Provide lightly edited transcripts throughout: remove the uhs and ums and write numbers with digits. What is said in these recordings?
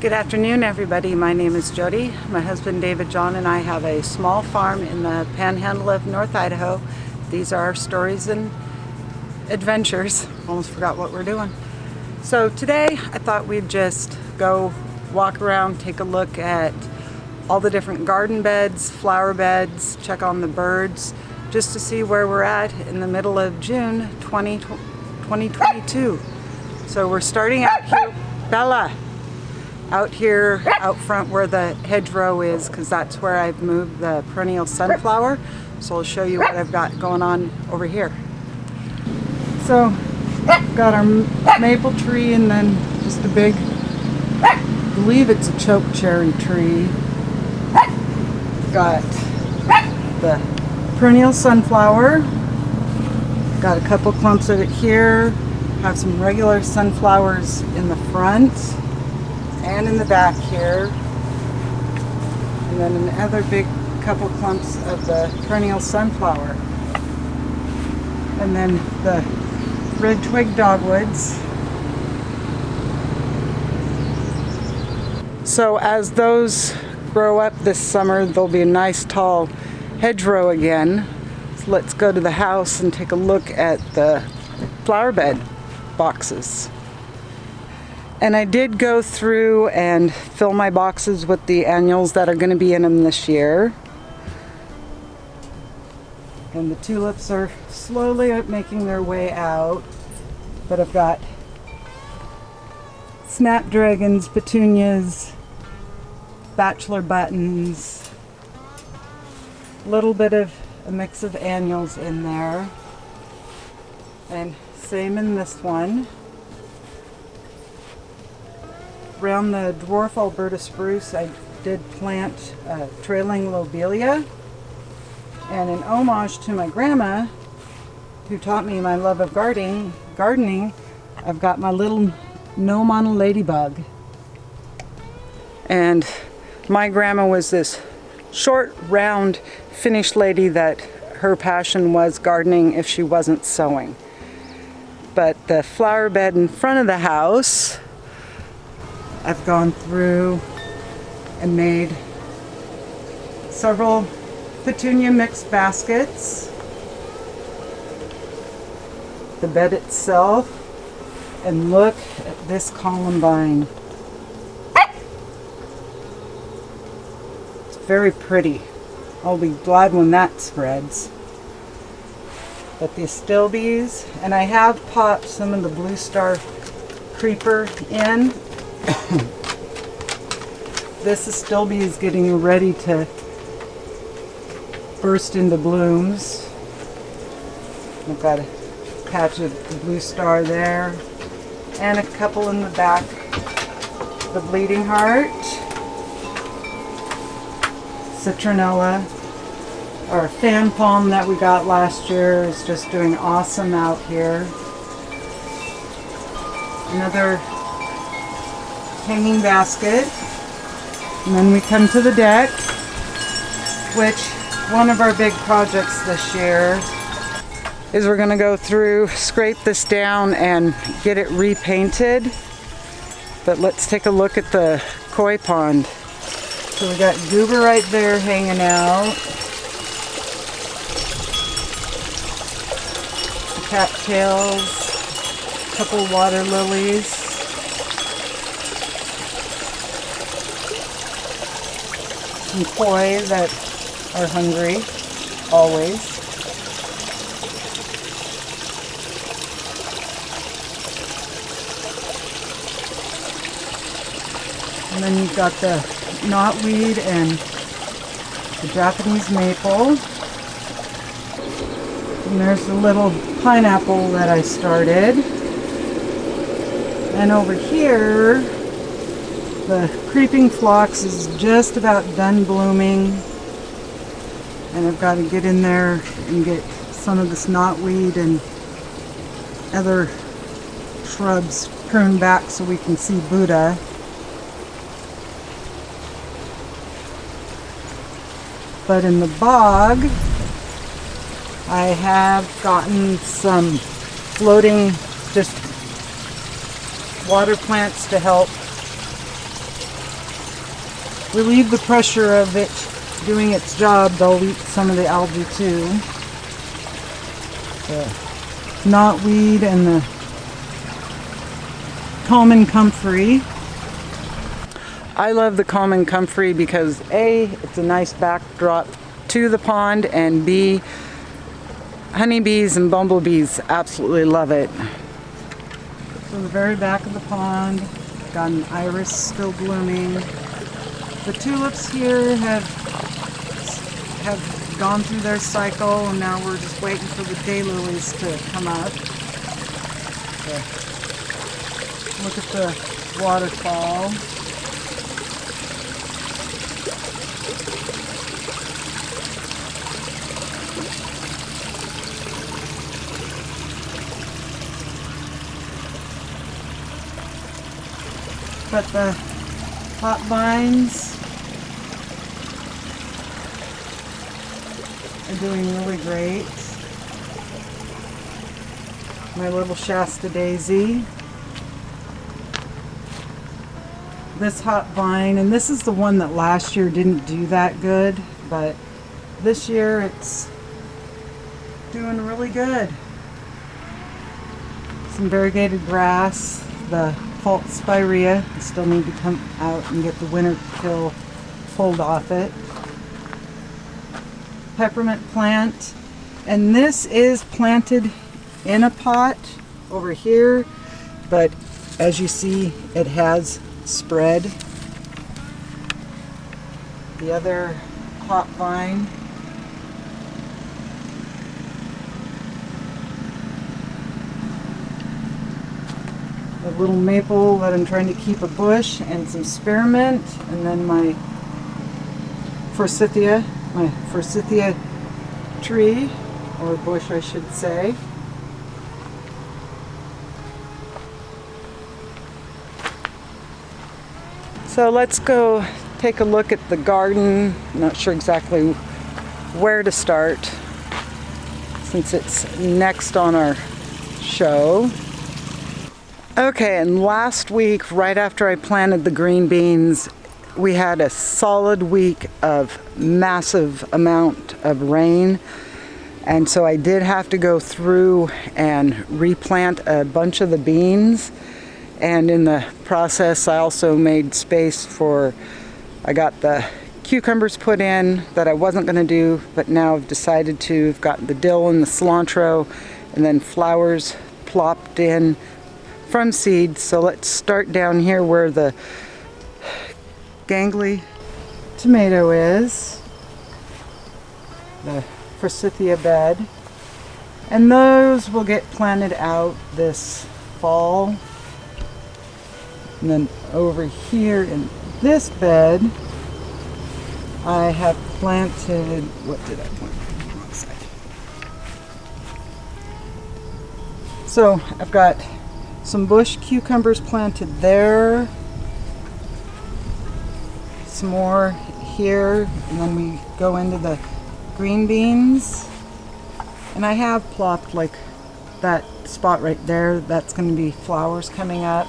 Good afternoon, everybody. My name is Jody. My husband David John and I have a small farm in the panhandle of North Idaho. These are our stories and adventures. Almost forgot what we're doing. So today I thought we'd just go walk around, take a look at all the different garden beds, flower beds, check on the birds, just to see where we're at in the middle of June 2022. So we're starting out here, Bella, out here out front where the hedgerow is, because that's where I've moved the perennial sunflower. So I'll show you what I've got going on over here. So we've got our maple tree and then just a big, I believe it's a choke cherry tree. Got the perennial sunflower. Got a couple clumps of it here. Have some regular sunflowers in the front and in the back here. And then another big couple clumps of the perennial sunflower. And then the red twig dogwoods. So as those grow up this summer, there'll be a nice tall hedgerow again. So let's go to the house and take a look at the flowerbed boxes. And I did go through and fill my boxes with the annuals that are going to be in them this year. And the tulips are slowly making their way out. But I've got snapdragons, petunias, bachelor buttons, a little bit of a mix of annuals in there. And same in this one. Around the dwarf Alberta spruce, I did plant trailing lobelia. And in homage to my grandma, who taught me my love of gardening, I've got my little gnome on a ladybug. And my grandma was this short, round Finnish lady that her passion was gardening if she wasn't sewing. But the flower bed in front of the house, I've gone through and made several petunia mixed baskets. The bed itself, and look at this columbine. It's very pretty. I'll be glad when that spreads. But the astilbes, and I have popped some of the blue star creeper in. This astilbe is getting ready to burst into blooms. I've got a patch of the blue star there, and a couple in the back. The bleeding heart, citronella, our fan palm that we got last year is just doing awesome out here. Another hanging basket. And then we come to the deck, which one of our big projects this year is we're going to go through, scrape this down and get it repainted. But let's take a look at the koi pond. So we got goober right there hanging out. Cattails, a couple water lilies, some koi that are hungry, always. And then you've got the knotweed and the Japanese maple. And there's the little pineapple that I started. And over here, the creeping phlox is just about done blooming. And I've got to get in there and get some of this knotweed and other shrubs pruned back so we can see Buddha. But in the bog, I have gotten some floating just water plants to help relieve the pressure of it doing its job, they'll eat some of the algae too. The knotweed and the common comfrey. I love the common comfrey because A, it's a nice backdrop to the pond, and B, honeybees and bumblebees absolutely love it. So in the very back of the pond, got an iris still blooming. The tulips here have gone through their cycle, and now we're just waiting for the daylilies to come up. So, look at the waterfall. But the hot vines are doing really great. My little Shasta daisy. This hot vine, and this is the one that last year didn't do that good, but this year it's doing really good. Some variegated grass, the Phlox spirea, I still need to come out and get the winter kill pulled off it. Peppermint plant, and this is planted in a pot over here, but as you see, it has spread. The other hot vine, a little maple that I'm trying to keep a bush, and some spearmint, and then my forsythia tree, or bush I should say. So let's go take a look at the garden. I'm not sure exactly where to start since it's next on our show. Okay, and last week, right after I planted the green beans, we had a solid week of massive amount of rain. And so I did have to go through and replant a bunch of the beans. And in the process, I also made space for, I got the cucumbers put in that I wasn't going to do, but now I've decided to. I've got the dill and the cilantro, and then flowers plopped in from seeds. So let's start down here where the gangly tomato is, the forsythia bed, and those will get planted out this fall. And then over here in this bed, I have planted, what did I plant? Wrong side. So I've got some bush cucumbers planted there, some more here, and then we go into the green beans. And I have plopped like that spot right there, that's going to be flowers coming up.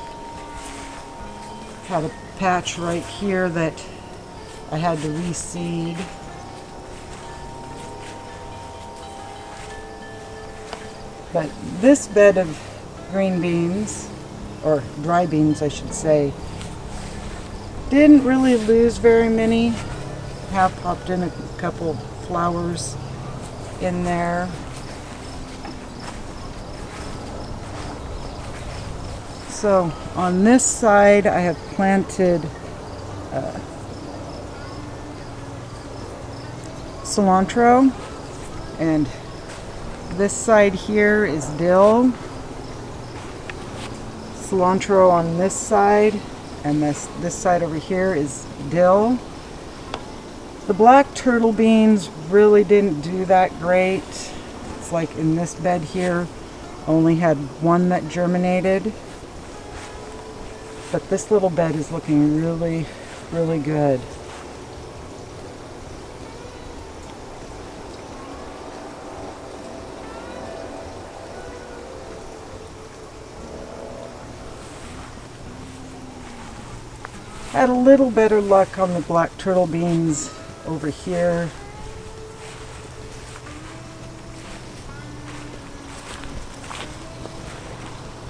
Had a patch right here that I had to reseed. But this bed of green beans, or dry beans I should say, didn't really lose very many. Have popped in a couple flowers in there. So on this side I have planted cilantro, and this side here is dill. Cilantro on this side, and this side over here is dill. The black turtle beans really didn't do that great. It's like in this bed here, only had one that germinated. But this little bed is looking really, really good. Had a little better luck on the black turtle beans over here.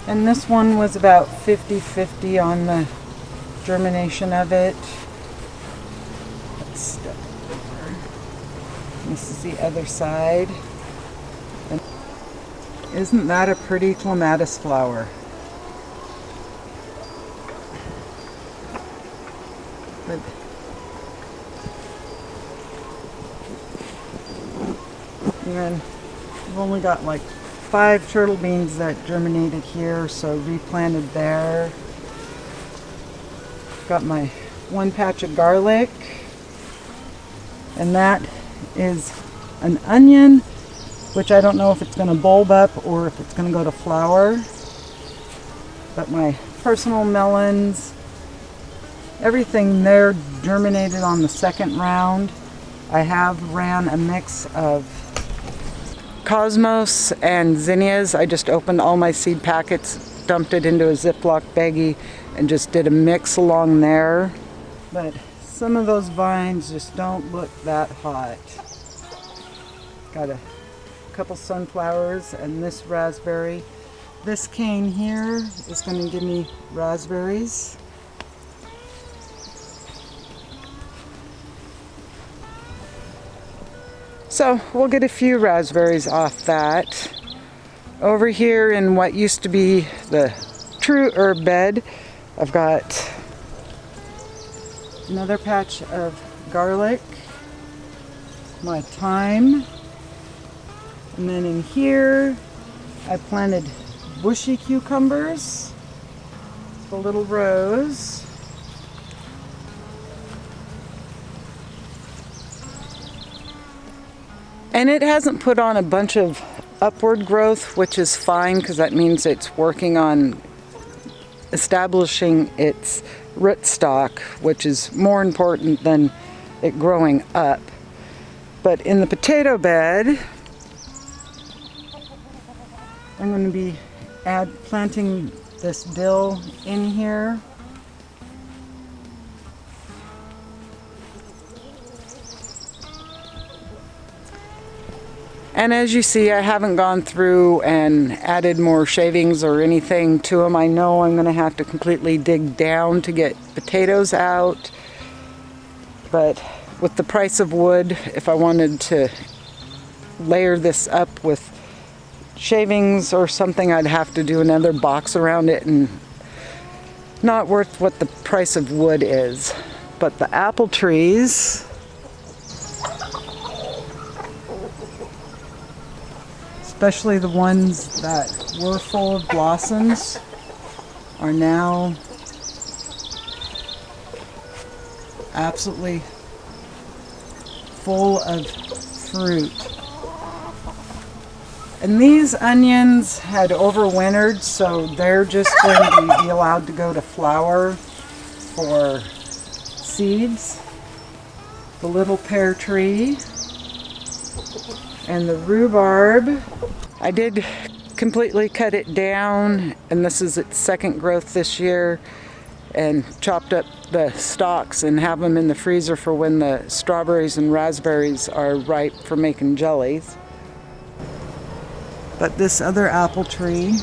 And this one was about 50-50 on the germination of it. Let's step over. This is the other side. And isn't that a pretty clematis flower? But and I've only got like 5 turtle beans that germinated here, so replanted there. Got my 1 patch of garlic, and that is an onion, which I don't know if it's going to bulb up or if it's going to go to flower. But my personal melons, everything there germinated on the 2nd round. I have ran a mix of Cosmos and zinnias. I just opened all my seed packets, dumped it into a Ziploc baggie, and just did a mix along there. But some of those vines just don't look that hot. Got a couple sunflowers and this raspberry. This cane here is going to give me raspberries. So we'll get a few raspberries off that. Over here in what used to be the true herb bed, I've got another patch of garlic, my thyme, and then in here I planted bushy cucumbers, the little rows. And it hasn't put on a bunch of upward growth, which is fine because that means it's working on establishing its rootstock, which is more important than it growing up. But in the potato bed, I'm going to be planting this dill in here. And as you see, I haven't gone through and added more shavings or anything to them. I know I'm going to have to completely dig down to get potatoes out. But with the price of wood, if I wanted to layer this up with shavings or something, I'd have to do another box around it, and not worth what the price of wood is. But the apple trees, especially the ones that were full of blossoms, are now absolutely full of fruit. And these onions had overwintered, so they're just going to be allowed to go to flower for seeds. The little pear tree and the rhubarb, I did completely cut it down, and this is its 2nd growth this year, and chopped up the stalks and have them in the freezer for when the strawberries and raspberries are ripe for making jellies. But this other apple tree,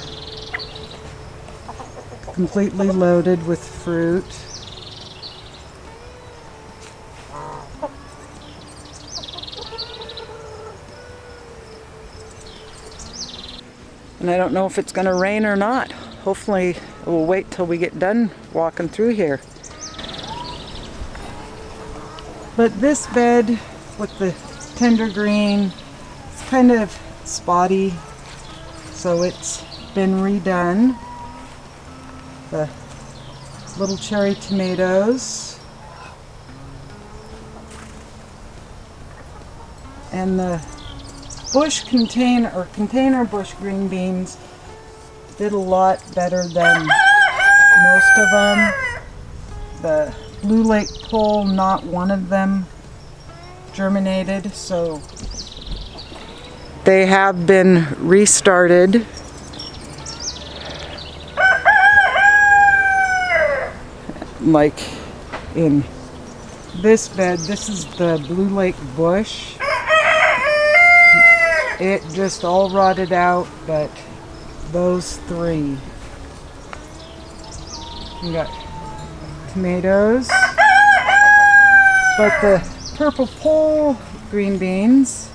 completely loaded with fruit. And I don't know if it's going to rain or not. Hopefully we'll wait till we get done walking through here. But this bed with the tender green, it's kind of spotty, so it's been redone. The little cherry tomatoes and the container bush green beans did a lot better than most of them. The Blue Lake pole, not one of them germinated, so they have been restarted. Like in this bed. This is the Blue Lake bush. It just all rotted out, but those three. We got tomatoes, but the purple pole green beans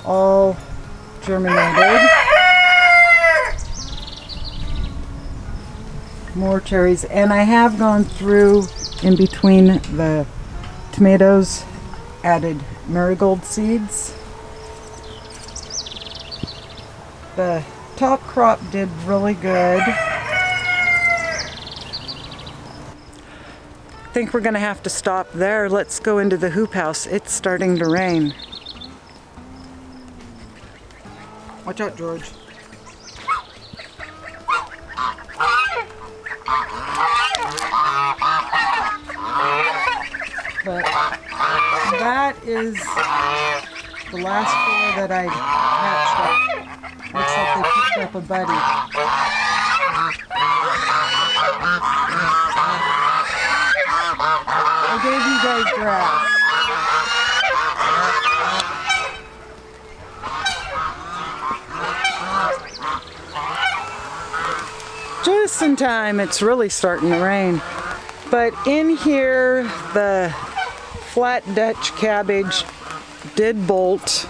all germinated. More cherries, and I have gone through in between the tomatoes, added marigold seeds. The top crop did really good. I think we're gonna have to stop there. Let's go into the hoop house. It's starting to rain. Watch out, George. But that is the last four that I hatched up. Looks like they picked up a buddy. I gave you guys grass. Just in time, it's really starting to rain. But in here, the flat Dutch cabbage did bolt.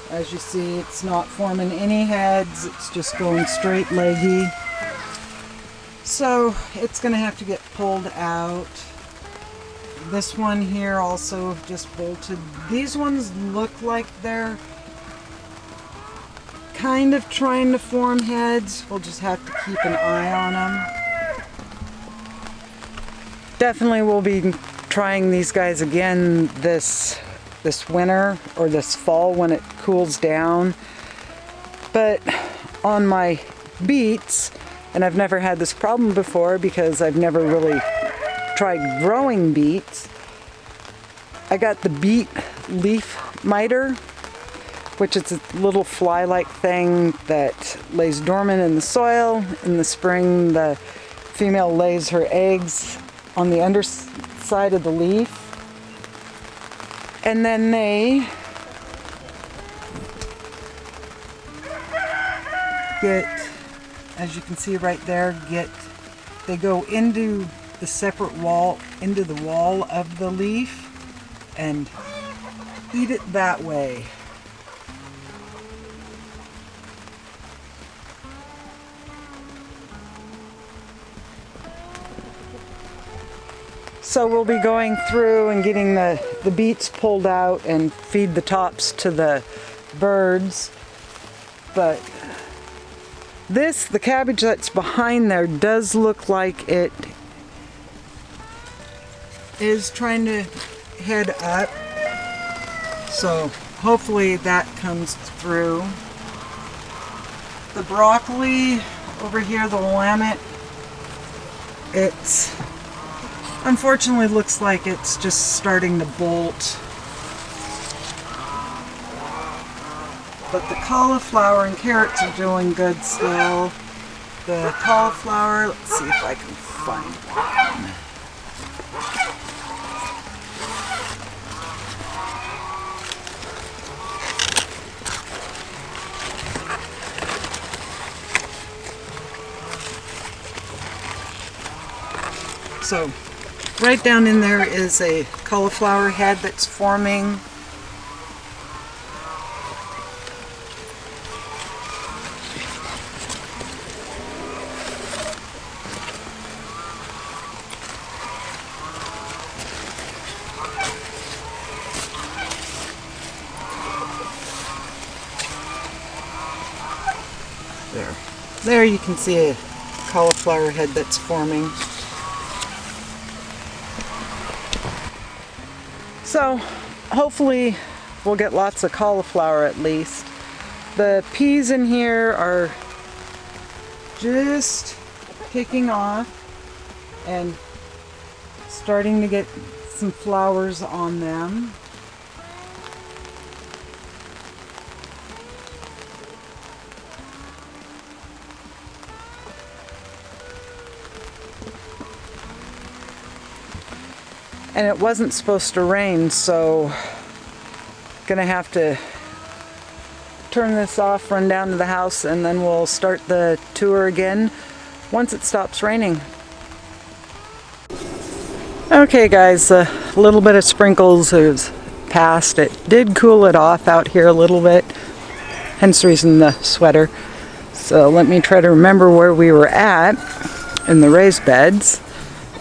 As you see, it's not forming any heads, it's just going straight leggy. So it's gonna have to get pulled out. This one here also just bolted. These ones look like they're kind of trying to form heads. We'll just have to keep an eye on them. Definitely we'll be trying these guys again this winter or this fall when it cools down. But on my beets, and I've never had this problem before because I've never really tried growing beets, I got the beet leaf miter, which is a little fly-like thing that lays dormant in the soil. In the spring, the female lays her eggs on the underside of the leaf, and then they get, as you can see right there, they go into the separate wall, into the wall of the leaf, and eat it that way. So we'll be going through and getting the beets pulled out and feed the tops to the birds. But the cabbage that's behind there does look like it is trying to head up. So hopefully that comes through. The broccoli over here, the Willamette, it's unfortunately looks like it's just starting to bolt. But the cauliflower and carrots are doing good still. The cauliflower, let's see if I can find one. So right down in there is a cauliflower head that's forming. There you can see a cauliflower head that's forming. So hopefully we'll get lots of cauliflower at least. The peas in here are just kicking off and starting to get some flowers on them. and it wasn't supposed to rain, so gonna have to turn this off, run down to the house, and then we'll start the tour again once it stops raining. Okay guys, a little bit of sprinkles has passed. It did cool it off out here a little bit, hence the reason the sweater. So let me try to remember where we were at in the raised beds.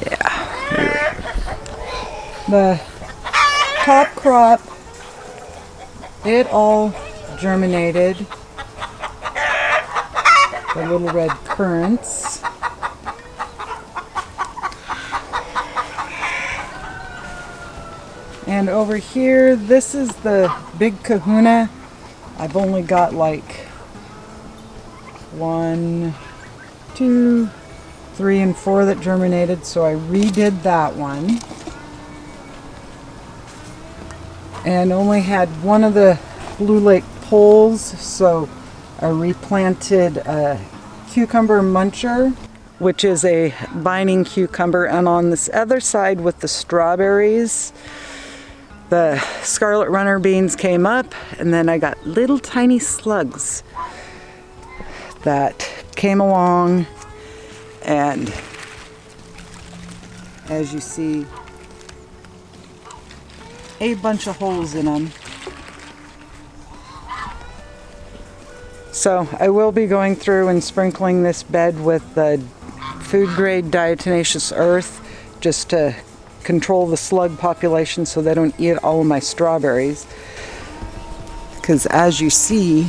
Yeah. The top crop, it all germinated. The little red currants. And over here, this is the big kahuna. I've only got like 1, 2, 3, and 4 that germinated, so I redid that one. And only had one of the Blue Lake poles, so I replanted a cucumber muncher, which is a vining cucumber, and on this other side with the strawberries, the scarlet runner beans came up, and then I got little tiny slugs that came along, and as you see, a bunch of holes in them. So I will be going through and sprinkling this bed with the food grade diatomaceous earth just to control the slug population so they don't eat all of my strawberries. Because as you see,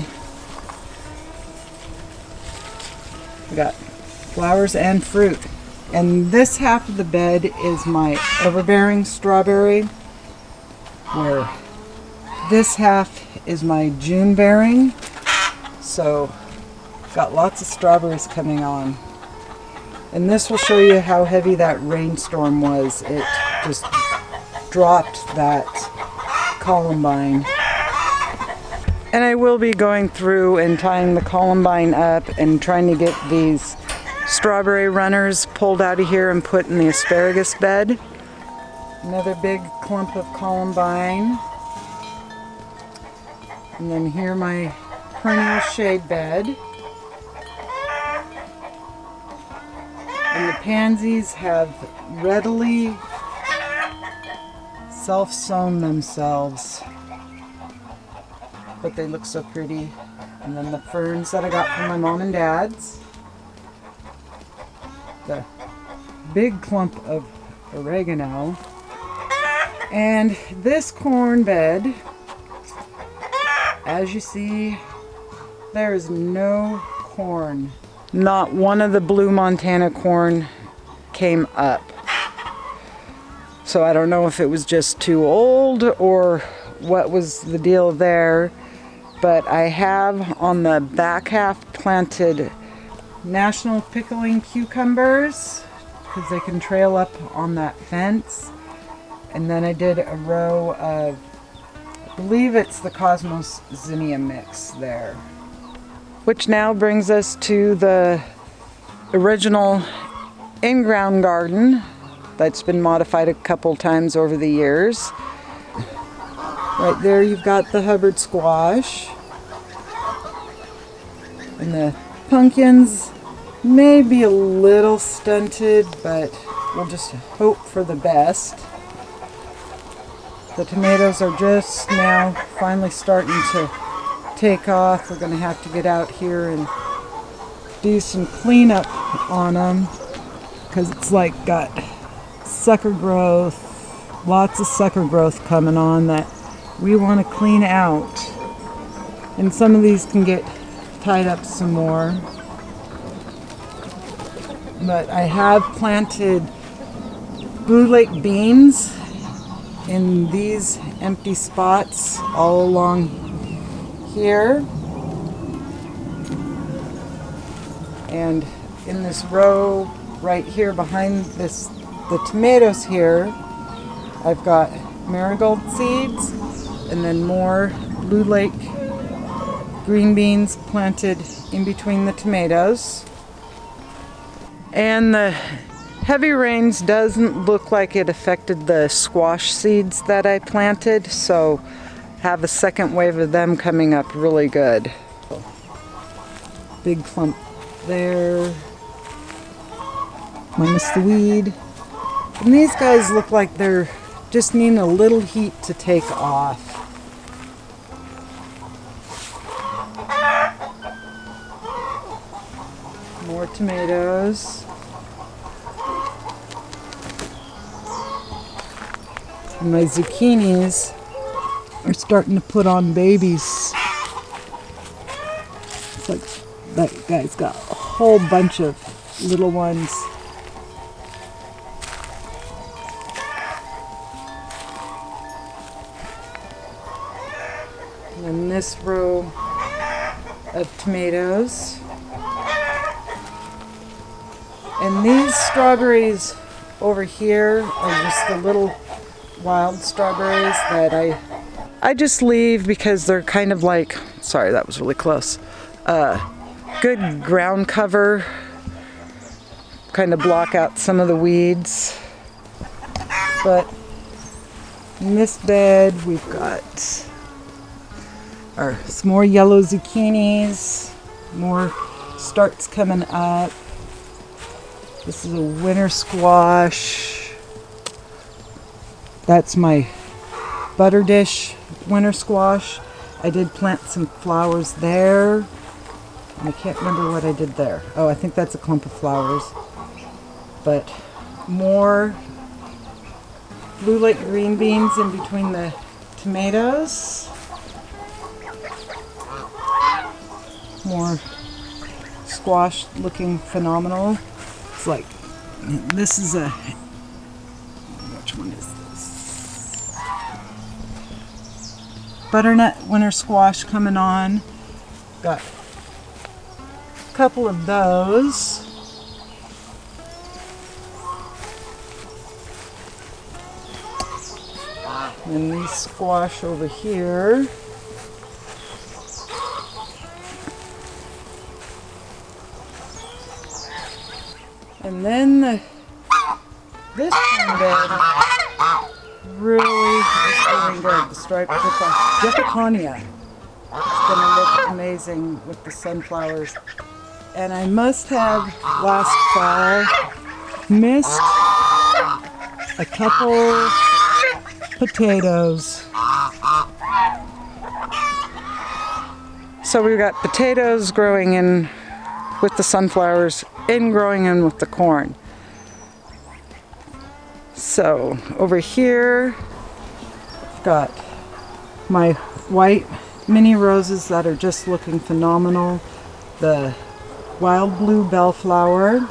we got flowers and fruit. And this half of the bed is my overbearing strawberry, where this half is my June bearing. So got lots of strawberries coming on. And this will show you how heavy that rainstorm was. It just dropped that columbine. And I will be going through and tying the columbine up and trying to get these strawberry runners pulled out of here and put in the asparagus bed. Another big clump of columbine. And then here my perennial shade bed. And the pansies have readily self-sown themselves, but they look so pretty. And then the ferns that I got from my mom and dad's. The big clump of oregano. And this corn bed, as you see, there is no corn. Not one of the blue Montana corn came up. So I don't know if it was just too old or what was the deal there. But I have on the back half planted national pickling cucumbers because they can trail up on that fence. And then I did a row of, I believe it's the Cosmos zinnia mix there. Which now brings us to the original in-ground garden that's been modified a couple times over the years. Right there you've got the Hubbard Squash. And the pumpkins may be a little stunted, but we'll just hope for the best. The tomatoes are just now finally starting to take off. We're going to have to get out here and do some cleanup on them because it's like got sucker growth, lots of sucker growth coming on that we want to clean out. And some of these can get tied up some more. But I have planted Blue Lake beans in these empty spots all along here. And in this row right here behind the tomatoes here, I've got marigold seeds and then more Blue Lake green beans planted in between the tomatoes. And the heavy rains doesn't look like it affected the squash seeds that I planted, so have a second wave of them coming up really good. Big clump there, minus the weed. And these guys look like they're just needing a little heat to take off. More tomatoes. And my zucchinis are starting to put on babies. It's like that guy's got a whole bunch of little ones. And then this row of tomatoes. And these strawberries over here are just the little wild strawberries that I just leave because they're kind of like, sorry, that was really close. Good ground cover, kind of block out some of the weeds. But in this bed we've got some more yellow zucchinis, more starts coming up. This is a winter squash. That's my butter dish winter squash. I did plant some flowers there. And I can't remember what I did there. Oh, I think that's a clump of flowers. But more blue lake green beans in between the tomatoes. More squash looking phenomenal. It's like, this is a, which one is this? Butternut winter squash coming on. Got a couple of those. And these squash over here. And then this one bed really is doing good. The striped Jeppeconia. It's going to look amazing with the sunflowers. And I must have last fall missed a couple potatoes. So we've got potatoes growing in with the sunflowers and growing in with the corn. So over here I've got my white mini roses that are just looking phenomenal. The wild blue bellflower.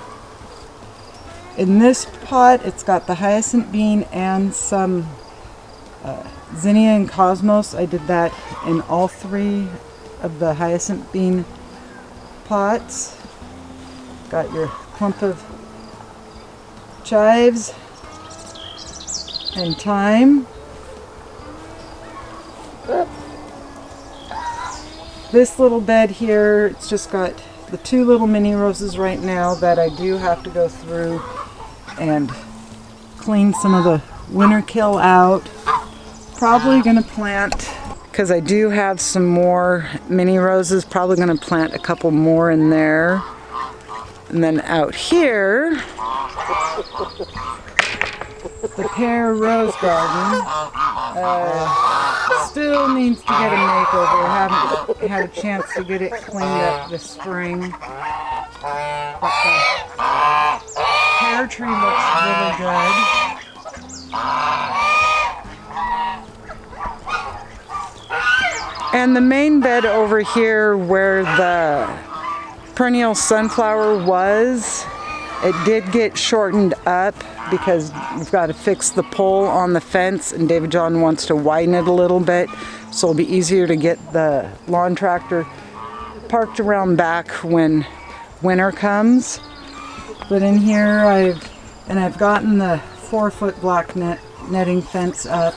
In this pot it's got the hyacinth bean and some zinnia and cosmos. I did that in all three of the hyacinth bean pots. Got your clump of chives and thyme. This little bed here, it's just got the two little mini roses right now that I do have to go through and clean some of the winter kill out. Probably gonna plant, because I do have some more mini roses, probably gonna plant a couple more in there. And then out here, the pear rose garden still needs to get a makeover. I haven't had a chance to get it cleaned up this spring. But the pear tree looks really good. And the main bed over here where the perennial sunflower was, it did get shortened up because we've got to fix the pole on the fence, and David John wants to widen it a little bit so it'll be easier to get the lawn tractor parked around back when winter comes. But in here I've gotten the 4-foot black netting fence up.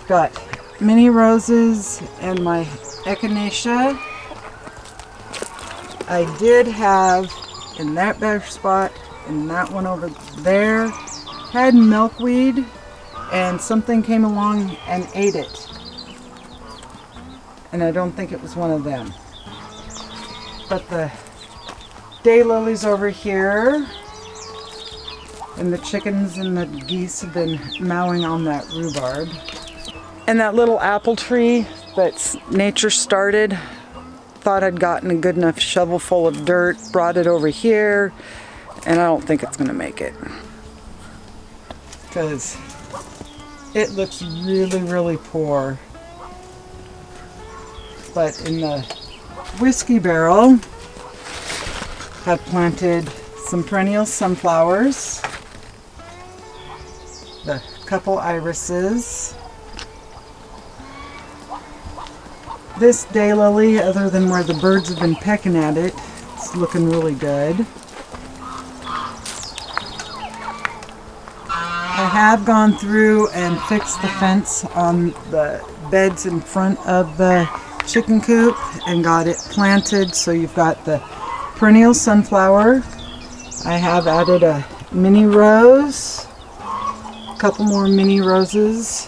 Got mini roses and my echinacea. I did have in that bare spot And that one over there had milkweed, and something came along and ate it. And I don't think it was one of them. But the daylilies over here, and the chickens and the geese have been mowing on that rhubarb. And that little apple tree that nature started, thought I'd gotten a good enough shovel full of dirt, brought it over here, and I don't think it's gonna make it. Because it looks really, really poor. But in the whiskey barrel, I've planted some perennial sunflowers, the couple irises. This daylily, other than where the birds have been pecking at it, it's looking really good. I have gone through and fixed the fence on the beds in front of the chicken coop and got it planted, so you've got the perennial sunflower. I have added a mini rose, a couple more mini roses,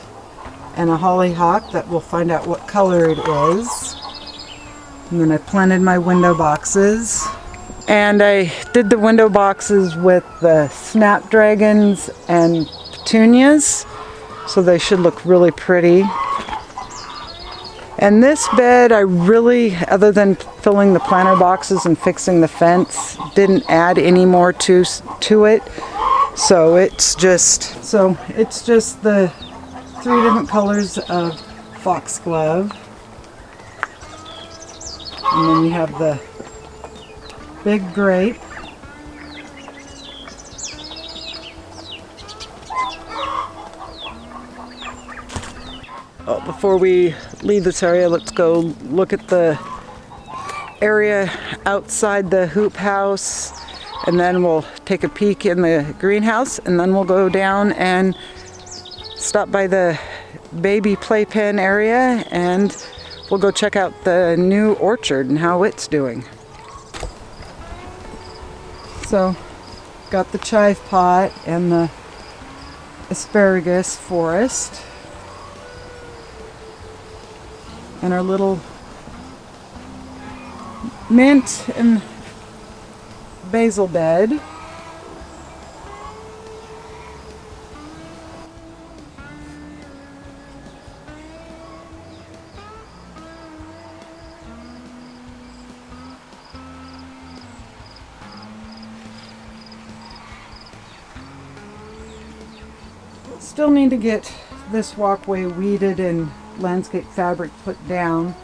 and a hollyhock that we'll find out what color it is. And then I planted my window boxes. And I did the window boxes with the snapdragons and petunias, so they should look really pretty. And this bed, I really, other than filling the planter boxes and fixing the fence, didn't add any more to it. So it's just the 3 different colors of foxglove. And then you have the big grape. Oh, before we leave this area, let's go look at the area outside the hoop house, and then we'll take a peek in the greenhouse, and then we'll go down and stop by the baby playpen area, and we'll go check out the new orchard and how it's doing. So, got the chive pot and the asparagus forest, and our little mint and basil bed. Still need to get this walkway weeded and landscape fabric put down,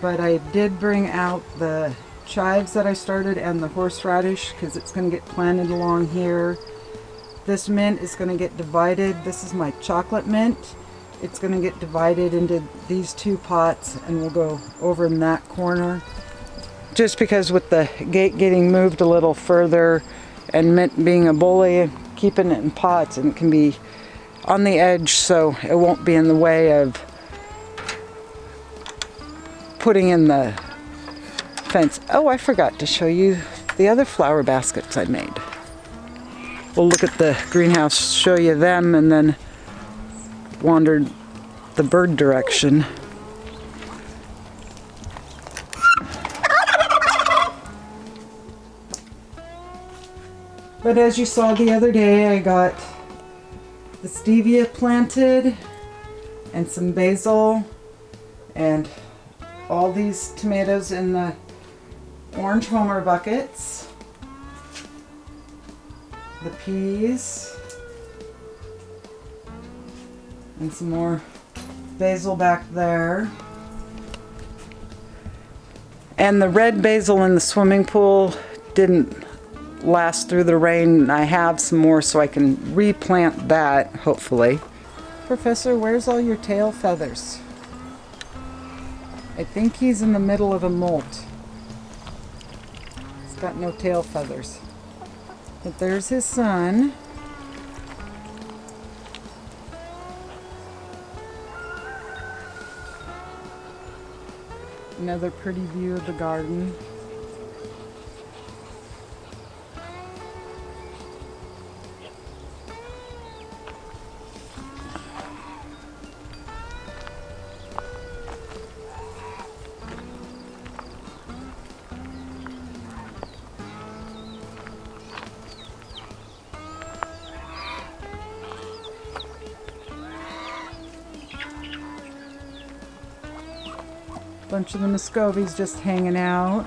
but I did bring out the chives that I started and the horseradish because it's going to get planted along here. This mint is going to get divided. This is my chocolate mint. It's going to get divided into these 2 pots, and we'll go over in that corner. Just because with the gate getting moved a little further and mint being a bully, keeping it in pots, and it can be on the edge so it won't be in the way of putting in the fence. Oh, I forgot to show you the other flower baskets I made. We'll look at the greenhouse, show you them, and then wander the bird direction. But as you saw the other day, I got the stevia planted and some basil and all these tomatoes in the orange Homer buckets, the peas, and some more basil back there. And the red basil in the swimming pool didn't last through the rain. I have some more so I can replant that, hopefully. Professor, where's all your tail feathers? I think he's in the middle of a molt. He's got no tail feathers. But there's his son. Another pretty view of the garden. Bunch of the Muscovies just hanging out.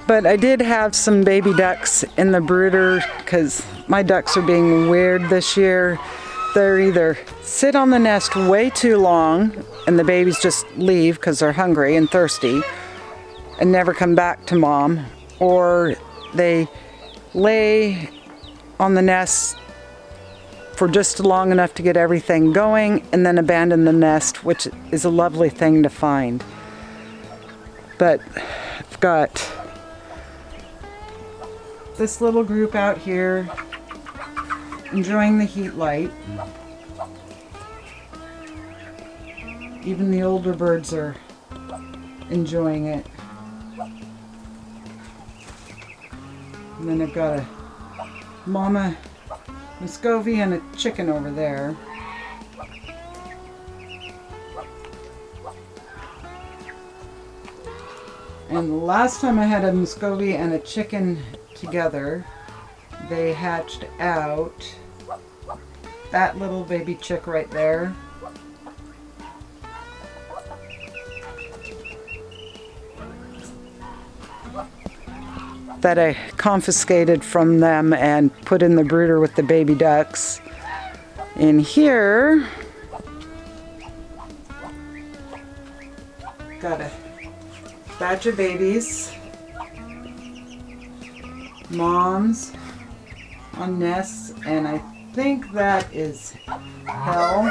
But I did have some baby ducks in the brooder because my ducks are being weird this year. They're either sit on the nest way too long and the babies just leave because they're hungry and thirsty and never come back to mom, or they lay on the nest for just long enough to get everything going and then abandon the nest, which is a lovely thing to find. But I've got this little group out here enjoying the heat light. Even the older birds are enjoying it. And then I've got a mama Muscovy and a chicken over there. And the last time I had a Muscovy and a chicken together, they hatched out that little baby chick right there. That I confiscated from them and put in the brooder with the baby ducks. In here, got a batch of babies, moms on nests, and I think that is Hell.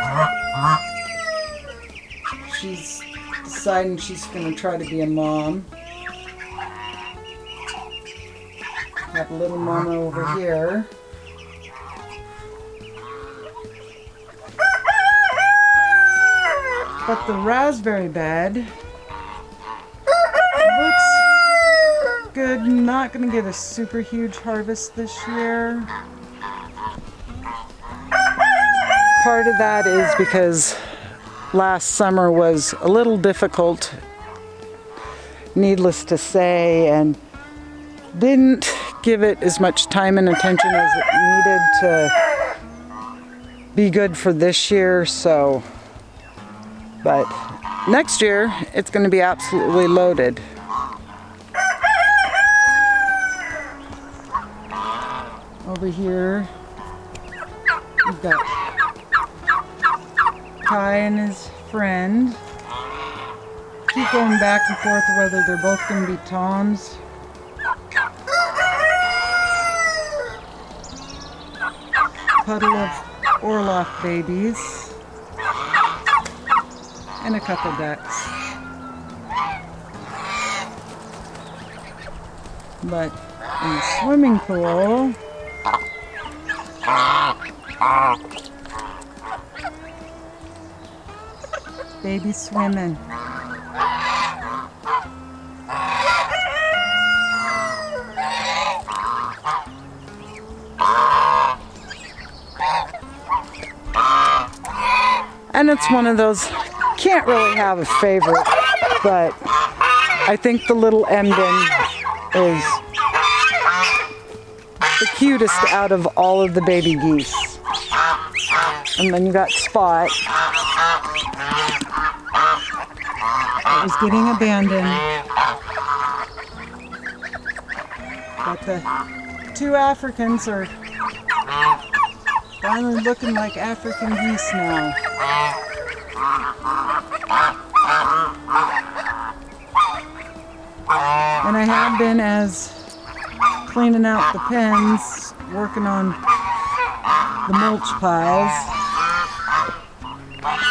She's deciding she's going to try to be a mom. Got a little mama over here. But the raspberry bed looks good. Not going to get a super huge harvest this year. Part of that is because last summer was a little difficult, needless to say, and didn't give it as much time and attention as it needed to be good for this year. So, but next year it's going to be absolutely loaded. Over here we've got Kai and his friend. Keep going back and forth whether they're both going to be toms. Puddle of Orloff babies and a couple ducks. But in the swimming pool, baby swimming. And it's one of those, can't really have a favorite, but I think the little Emden is the cutest out of all of the baby geese. And then you got Spot. It was getting abandoned. But the two Africans are finally looking like African geese now. And I have been, as cleaning out the pens, working on the mulch piles.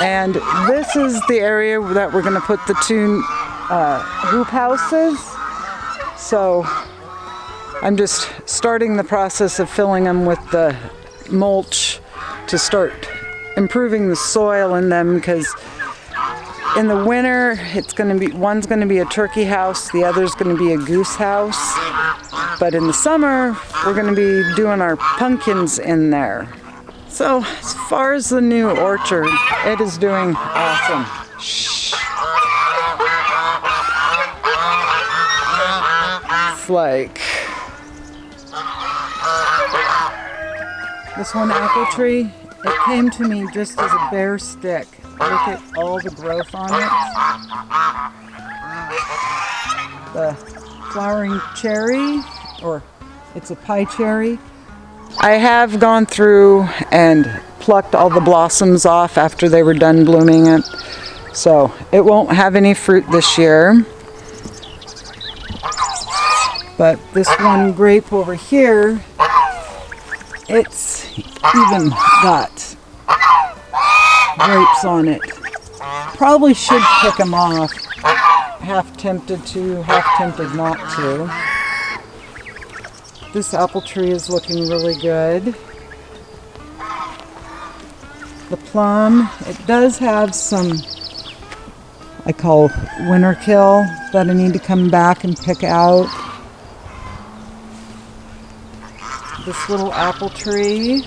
And this is the area that we're going to put the two hoop houses. So I'm just starting the process of filling them with the mulch to start improving the soil in them, because in the winter it's going to be, one's going to be a turkey house, the other's going to be a goose house. But in the summer we're going to be doing our pumpkins in there. So as far as the new orchard, it is doing awesome. Shh. It's like This one apple tree, it came to me just as a bare stick. Look at all the growth on it. The flowering cherry, or it's a pie cherry. I have gone through and plucked all the blossoms off after they were done blooming it. So it won't have any fruit this year. But this one grape over here, it's even got grapes on it. Probably should pick them off. Half tempted to, half tempted not to. This apple tree is looking really good. The plum, it does have some, I call winter kill, that I need to come back and pick out. This little apple tree.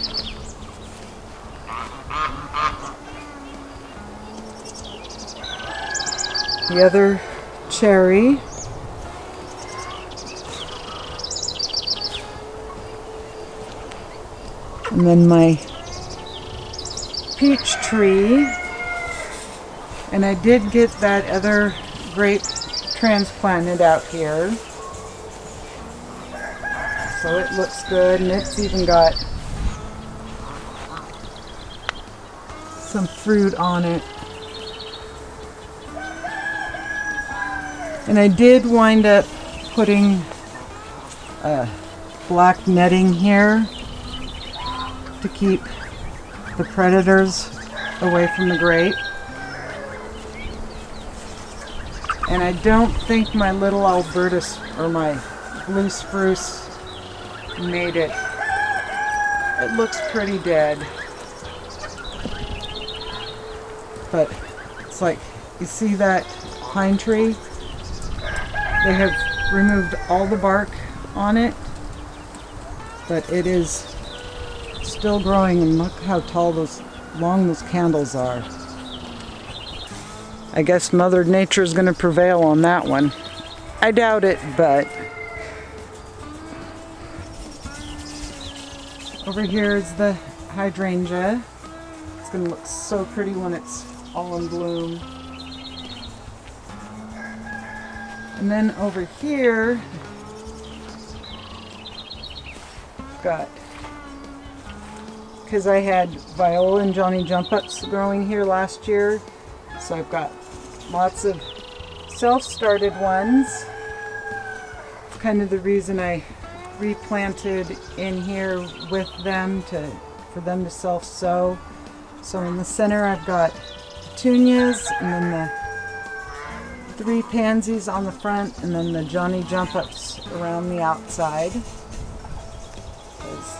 The other cherry. And then my peach tree. And I did get that other grape transplanted out here. So it looks good, and it's even got some fruit on it. And I did wind up putting black netting here to keep the predators away from the grape. And I don't think my little Albertus or my blue spruce made it. It looks pretty dead. But it's like, you see that pine tree? They have removed all the bark on it, but it is still growing, and look how tall long those candles are. I guess Mother Nature is going to prevail on that one. I doubt it, but over here is the hydrangea. It's going to look so pretty when it's all in bloom. And then over here, got, because I had viola and Johnny Jump Ups growing here last year, so I've got lots of self-started ones. It's kind of the reason I replanted in here with them, for them to self-sow. So in the center I've got petunias, and then the 3 pansies on the front, and then the Johnny Jump Ups around the outside. There's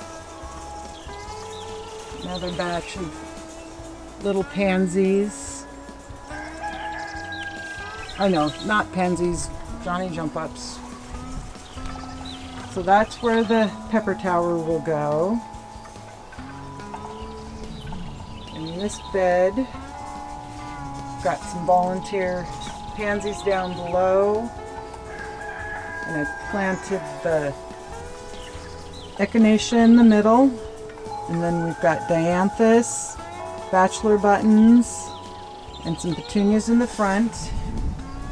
another batch of little pansies. Oh no, not pansies, Johnny Jump Ups. So that's where the pepper tower will go. In this bed, got some volunteer pansies down below, and I planted the echinacea in the middle, and then we've got dianthus, bachelor buttons, and some petunias in the front,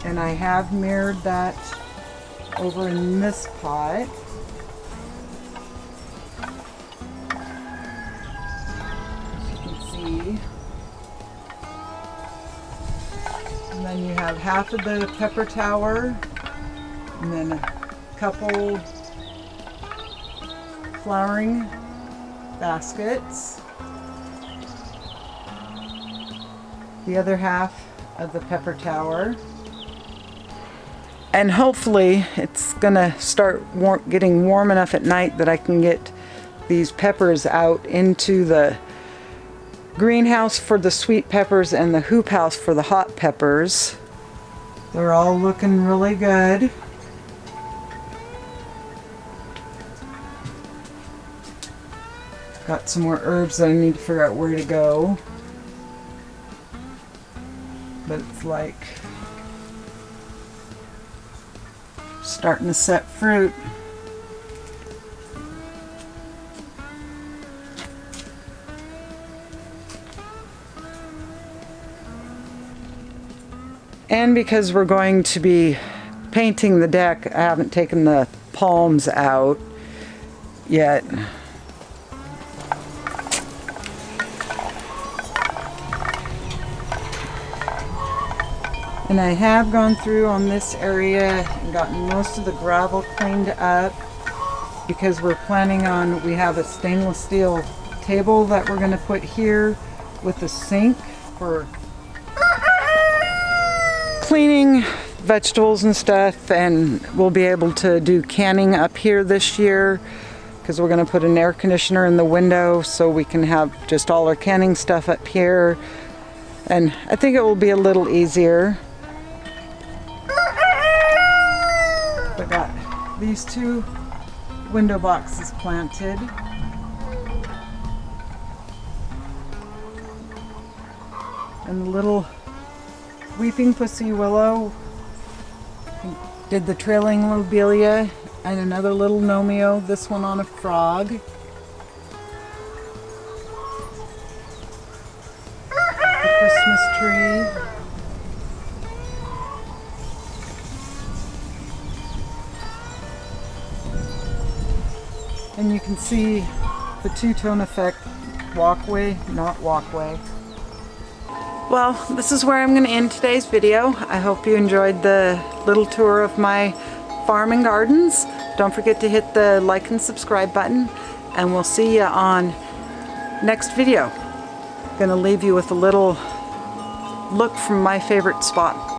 and I have mirrored that over in this pot. As you can see. And then you have half of the pepper tower, and then a couple flowering baskets. The other half of the pepper tower. And hopefully it's gonna start getting warm enough at night that I can get these peppers out into the greenhouse for the sweet peppers and the hoop house for the hot peppers. They're all looking really good. Got some more herbs that I need to figure out where to go. But it's like starting to set fruit. And because we're going to be painting the deck, I haven't taken the palms out yet. And I have gone through on this area and gotten most of the gravel cleaned up because we're planning on, we have a stainless steel table that we're going to put here with a sink for cleaning vegetables and stuff, and we'll be able to do canning up here this year because we're going to put an air conditioner in the window so we can have just all our canning stuff up here, and I think it will be a little easier. I got these 2 window boxes planted. And the little weeping pussy willow. Did the trailing lobelia and another little nomeo, this one on a frog. The Christmas tree. And you can see the two-tone effect walkway, not walkway. Well, this is where I'm going to end today's video. I hope you enjoyed the little tour of my farm and gardens. Don't forget to hit the like and subscribe button, and we'll see you on next video. I'm going to leave you with a little look from my favorite spot.